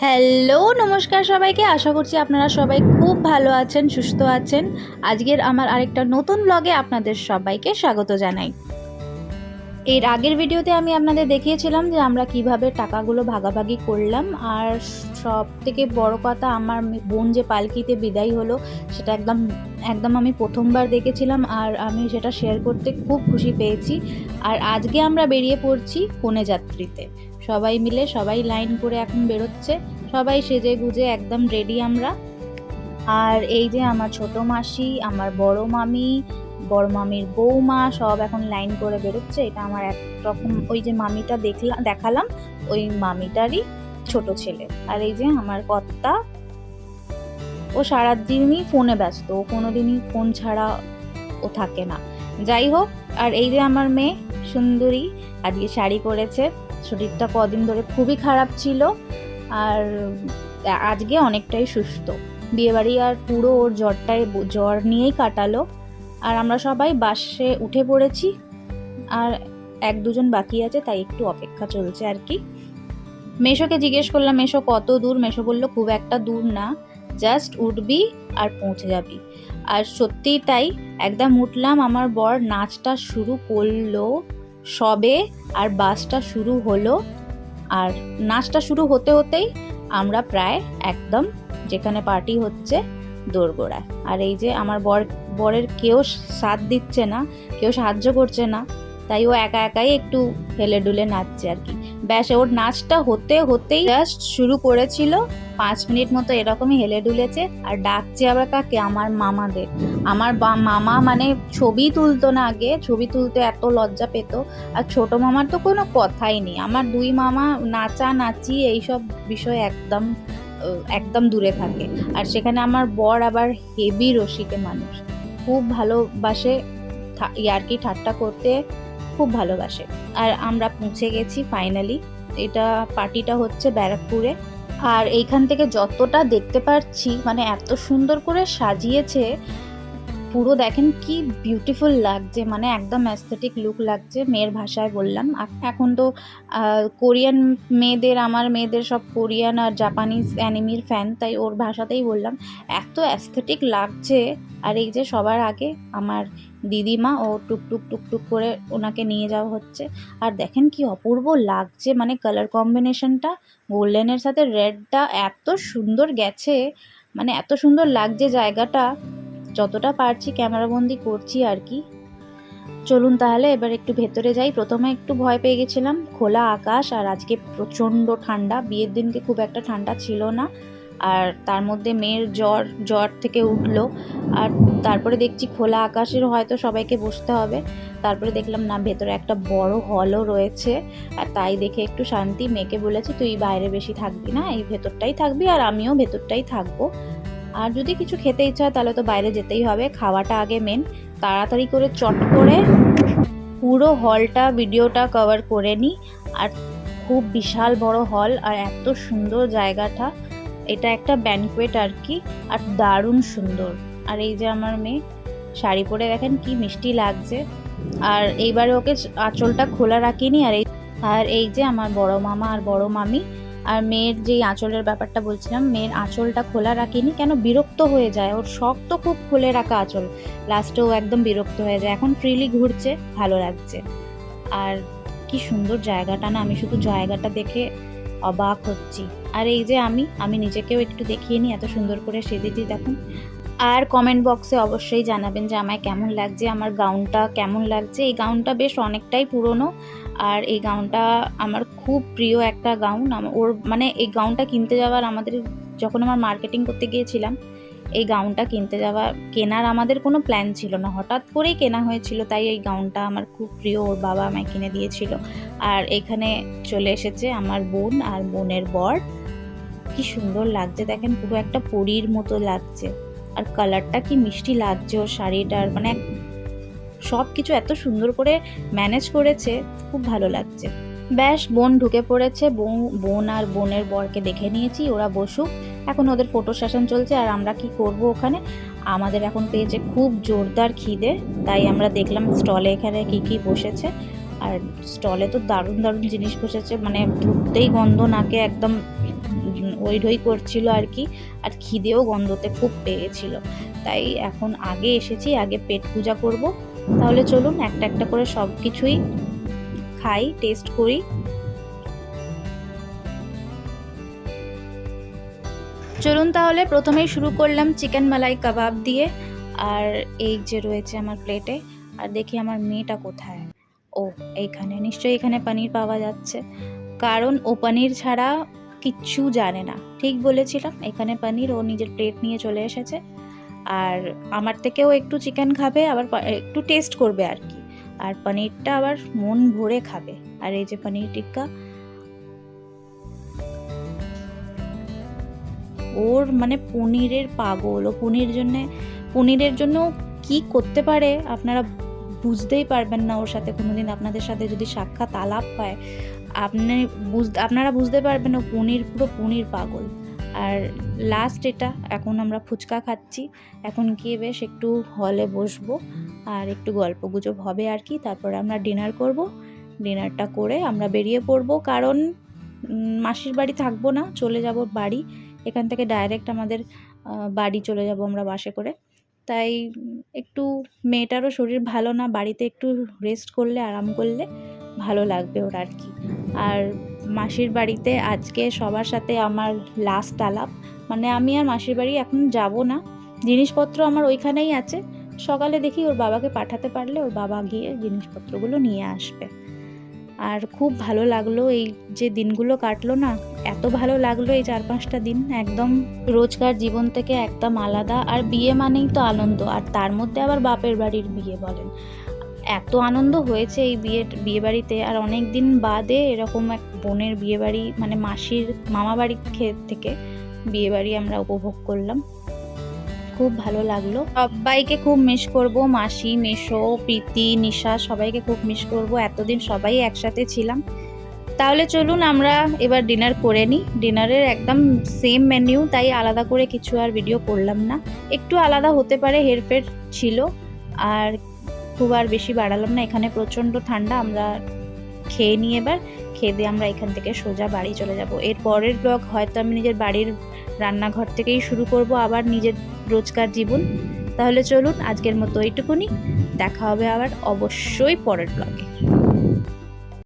Hello নমস্কার সবাইকে, আশা করছি আপনারা সবাই খুব ভালো আছেন, সুস্থ আছেন। আজকের আমার আরেকটা নতুন ব্লগে আপনাদের সবাইকে স্বাগত জানাই। এর আগের ভিডিওতে আমি আপনাদের দেখিয়েছিলাম যে আমরা কিভাবে টাকাগুলো ভাগাভাগি করলাম, আর সব থেকে বড় কথা আমার বোন যে পালকিতে বিদায় হলো সেটা একদম আমি প্রথমবার দেখেছিলাম, আর আমি সেটা শেয়ার করতে খুব খুশি পেয়েছি। আর আজকে আমরা বেরিয়ে পড়ছি কনে যাত্রীতে, সবাই মিলে সবাই লাইন করে এখন বেরোচ্ছে, সবাই সেজে গুজে একদম রেডি আমরা। আর এই যে আমার ছোট মাসি, আমার বড় মামি, বড় মামির বৌমা সব এখন লাইন করে বেরোচ্ছে। এটা আমার একরকম ওই যে মামিটা দেখালাম ওই মামিটারই ছোট ছেলে। আর এই যে আমার কর্তা, ও সারাদিনই ফোনে ব্যস্ত, ও কোনোদিনই ফোন ছাড়া ও থাকে না। যাই হোক, আর এই যে আমার মেয়ে সুন্দরী, আজকে শাড়ি পরেছে। শরীরটা কদিন ধরে খুবই খারাপ ছিল, আর আজকে অনেকটাই সুস্থ। বিয়েবাড়ি আর পুরো ওর জ্বর নিয়েই কাটালো। আর আমরা সবাই বাসে উঠে পড়েছি, আর এক দুজন বাকি আছে, তাই একটু অপেক্ষা চলছে আর কি। মেশোকে জিজ্ঞেস করলাম মেশো কত দূর, মেশো বললো খুব একটা দূর না, জাস্ট উঠবি আর পৌঁছে যাবি। আর সত্যিই তাই, একদম উঠলাম, আমার বর নাচটা শুরু করলো সবে, আর বাসটা শুরু হলো। আর নাচটা শুরু হতে হতেই আমরা প্রায় একদম যেখানে পার্টি হচ্ছে দোরগোড়ায়। আর এই যে আমার বরের কেউ সাথ দিচ্ছে না, কেউ সাহায্য করছে না, তাই ও একা একাই একটু হেলে ডুলে নাচছে আর কি। ব্যাস, ওর নাচটা হতেই জাস্ট শুরু করেছিল, 5 মিনিট মতো এরকমই হেলে ডুলেছে। আর ডাকছে আবার কাকে? আমার মামাদের। আমার মামা মানে ছবি তুলতো না আগে, ছবি তুলতে এত লজ্জা পেত। আর ছোট মামার তো কোনো কথাই নেই, আমার 2 মামা নাচানাচি এইসব বিষয়ে একদম দূরে থাকে। আর সেখানে আমার বর আবার হেভি রসিকে মানুষ, খুব ভালোবাসে ইয়ার্কি ঠাট্টা করতে, খুব ভালোবাসে। আর আমরা পৌঁছে গেছি ফাইনালি। এটা পার্টিটা হচ্ছে ব্যারাকপুরে। আর এইখান থেকে যতটা দেখতে পাচ্ছি মানে এত সুন্দর করে সাজিয়েছে পুরো, দেখেন কি বিউটিফুল লাগছে, মানে একদম অ্যাস্থেটিক লুক লাগছে। মেয়ের ভাষায় বললাম, এখন তো কোরিয়ান আমার মেয়েদের সব কোরিয়ান আর জাপানিজ অ্যানিমির ফ্যান, তাই ওর ভাষাতেই বললাম, এত অ্যাস্থেটিক লাগছে। আর এই যে সবার আগে আমার দিদিমা, ও টুকটুক করে ওনাকে নিয়ে যাওয়া হচ্ছে। আর দেখেন কি অপূর্ব লাগছে, মানে কালার কম্বিনেশনটা গোল্ডেনের সাথে রেডটা এত সুন্দর গেছে, মানে এত সুন্দর লাগছে জায়গাটা। যতটা পারছি ক্যামেরাবন্দি করছি আর কি। চলুন তাহলে এবার একটু ভেতরে যাই। প্রথমে একটু ভয় পেয়ে গেছিলাম, খোলা আকাশ, আর আজকে প্রচণ্ড ঠান্ডা। বিয়ের দিনকে খুব একটা ঠান্ডা ছিল না, আর তার মধ্যে মেয়ের জ্বর থেকে উঠলো। আর তারপরে দেখছি খোলা আকাশের হয়তো সবাইকে বসতে হবে। তারপরে দেখলাম না, ভেতরে একটা বড় হলও রয়েছে। আর তাই দেখে একটু শান্তি। মেয়েকে বলেছি তুই বাইরে বেশি থাকবি না, এই ভেতরটাই থাকবি, আর আমিও ভেতরটাই থাকবো। আর যদি কিছু খেতে ইচ্ছা হয় তাহলে তো বাইরে যেতেই হবে, খাওয়াটা আগে মেন। তাড়াতাড়ি করে চট করে পুরো হলটা ভিডিওটা কভার করে নিই। আর খুব বিশাল বড় হল, আর এত সুন্দর জায়গাটা। এটা একটা ব্যানকুয়েট আর কি, আর দারুণ সুন্দর। আর এই যে আমার মেয়ে শাড়ি পরে, দেখেন কি মিষ্টি লাগছে। আর এইবারে ওকে আঁচলটা খোলা রাখিনি। আর এই যে আমার বড় মামা আর বড় মামি। আর মেয়ের যেই আঁচলের ব্যাপারটা বলছিলাম, মেয়ের আঁচলটা খোলা রাখিনি কেন, বিরক্ত হয়ে যায়, ওর শখ তো খুব খুলে রাখা আঁচল, লাস্টেও একদম বিরক্ত হয়ে যায়। এখন ফ্রিলি ঘুরছে, ভালো লাগছে। আর কি সুন্দর জায়গাটা না, আমি শুধু জায়গাটা দেখে অবাক হচ্ছি। আর এই যে আমি নিজেকেও একটু দেখিয়ে নিই, এত সুন্দর করে সেজেছি দেখুন। আর কমেন্ট বক্সে অবশ্যই জানাবেন যে আমায় কেমন লাগছে, আমার গাউনটা কেমন লাগছে। এই গাউনটা বেশ অনেকটাই পুরনো, আর এই গাউনটা আমার খুব প্রিয় একটা গাউন। ওর মানে এই গাউনটা কিনতে যাওয়ার যখন আমার মার্কেটিং করতে গিয়েছিলাম, এই গাউনটা কেনার আমাদের কোনো প্ল্যান ছিল না, হঠাৎ করেই কেনা হয়েছিল। তাই এই গাউনটা আমার খুব প্রিয়, ওর বাবা আমায় কিনে দিয়েছিল। আর এখানে চলে এসেছে আমার বোন আর বোনের বর। কি সুন্দর লাগছে দেখেন, পুরো একটা পরীর মতো লাগছে। আর কালারটা কি মিষ্টি লাগছে ওর শাড়িটার, মানে সব কিছু এত সুন্দর করে ম্যানেজ করেছে, খুব ভালো লাগছে। ব্যাস, বোন ঢুকে পড়েছে। বোন আর বোনের বরকে দেখে নিয়েছি, ওরা বসুক, এখন ওদের ফটো সেশন চলছে। আর আমরা কি করব ওখানে, আমাদের এখন পেয়েছে খুব জোরদার খিদে, তাই আমরা দেখলাম স্টলে এখানে কি বসেছে। আর স্টলে তো দারুণ দারুণ জিনিস বসেছে, মানে ঢুকতেই গন্ধ নাকে একদম ওই ঢই করছিল আর কি। আর খিদেও গন্ধতে খুব পেয়েছিল, তাই এখন আগে এসেছি, আগে পেট পূজা করব। তাহলে চলুন একটা একটা করে সব কিছুই খাই, টেস্ট করি। চলুন তাহলে প্রথমেই শুরু করলাম চিকেন মালাই কাবাব দিয়ে। আর এই যে রয়েছে আমার প্লেটে। আর দেখি আমার মেয়েটা কোথায়। ও এইখানে, নিশ্চয়ই এখানে পনির পাওয়া যাচ্ছে, কারণ ও পনির ছাড়া কিচ্ছু জানে না। ঠিক বলেছিলাম, এখানে পনির। ও নিজের প্লেট নিয়ে চলে এসেছে। আর আমার থেকেও একটু চিকেন খাবে, আবার একটু টেস্ট করবে আর কি। আর পনিরটা আবার মন ভরে খাবে। আর এই যে পনির টিক্কা, ওর মানে পনিরের পাগল। ও পনিরের জন্য কি করতে পারে আপনারা বুঝতেই পারবেন না। ওর সাথে কোনোদিন আপনাদের সাথে যদি সাক্ষাৎ আলাপ হয়, আপনারা বুঝতে পারবেন ও পুরো পনির পাগল। আর লাস্ট এটা, এখন আমরা ফুচকা খাচ্ছি। এখন গিয়ে বেশ একটু হলে বসবো আর একটু গল্প গুজব হবে আর কি। তারপরে আমরা ডিনার করব। ডিনারটা করে আমরা বেরিয়ে পড়বো, কারণ মাসির বাড়ি থাকবো না, চলে যাব বাড়ি। এখান থেকে ডাইরেক্ট আমাদের বাড়ি চলে যাব আমরা বাসে করে। তাই একটু মেয়েটারও শরীর ভালো না, বাড়িতে একটু রেস্ট করলে, আরাম করলে ভালো লাগবে ওর আর কি। আর মাসির বাড়িতে আজকে সবার সাথে আমার লাস্ট আলাপ, মানে আমি আর মাসির বাড়ি এখন যাব না। জিনিসপত্র আমার ওইখানেই আছে। সকালে দেখি ওর বাবাকে পাঠাতে পারলে ওর বাবা গিয়ে জিনিসপত্রগুলো নিয়ে আসবে। আর খুব ভালো লাগলো এই যে দিনগুলো কাটলো না, এত ভালো লাগলো এই 4-5টা দিন, একদম রোজকার জীবন থেকে একদম আলাদা। আর বিয়ে মানেই তো আনন্দ, আর তার মধ্যে আবার বাপের বাড়ির বিয়ে বলেন, এত আনন্দ হয়েছে এই বিয়ে বাড়িতে। আর অনেক দিন বাদে এরকম এক বোনের বিয়ে বাড়ি, মানে মাসির মামা বাড়ি থেকে বিয়ে বাড়ি আমরা উপভোগ করলাম। খুব ভালো লাগলো। সবাইকে খুব মিস করব, মাসি, মেসো, প্রীতি, নিশা, সবাইকে খুব মিস করব। এতদিন সবাই একসাথে ছিলাম। তাহলে চলুন আমরা এবার ডিনার করে নিই। ডিনারের একদম সেম মেনু, তাই আলাদা করে কিছু আর ভিডিও করলাম না। একটু আলাদা হতে পারে, হেরফের ছিল। আর খুব আর বেশি বাড়ালাম না, এখানে প্রচণ্ড ঠান্ডা। আমরা খেয়ে নিয়ে এবার খেয়ে দিয়ে আমরা এখান থেকে সোজা বাড়ি চলে যাব। এর পরের ব্লগ হয়তো আমি নিজের বাড়ির রান্নাঘর থেকেই শুরু করব, আবার নিজের রোজকার জীবন। তাহলে চলুন আজকের মতো এইটুকুনি, দেখা হবে আবার অবশ্যই পরের ব্লগে।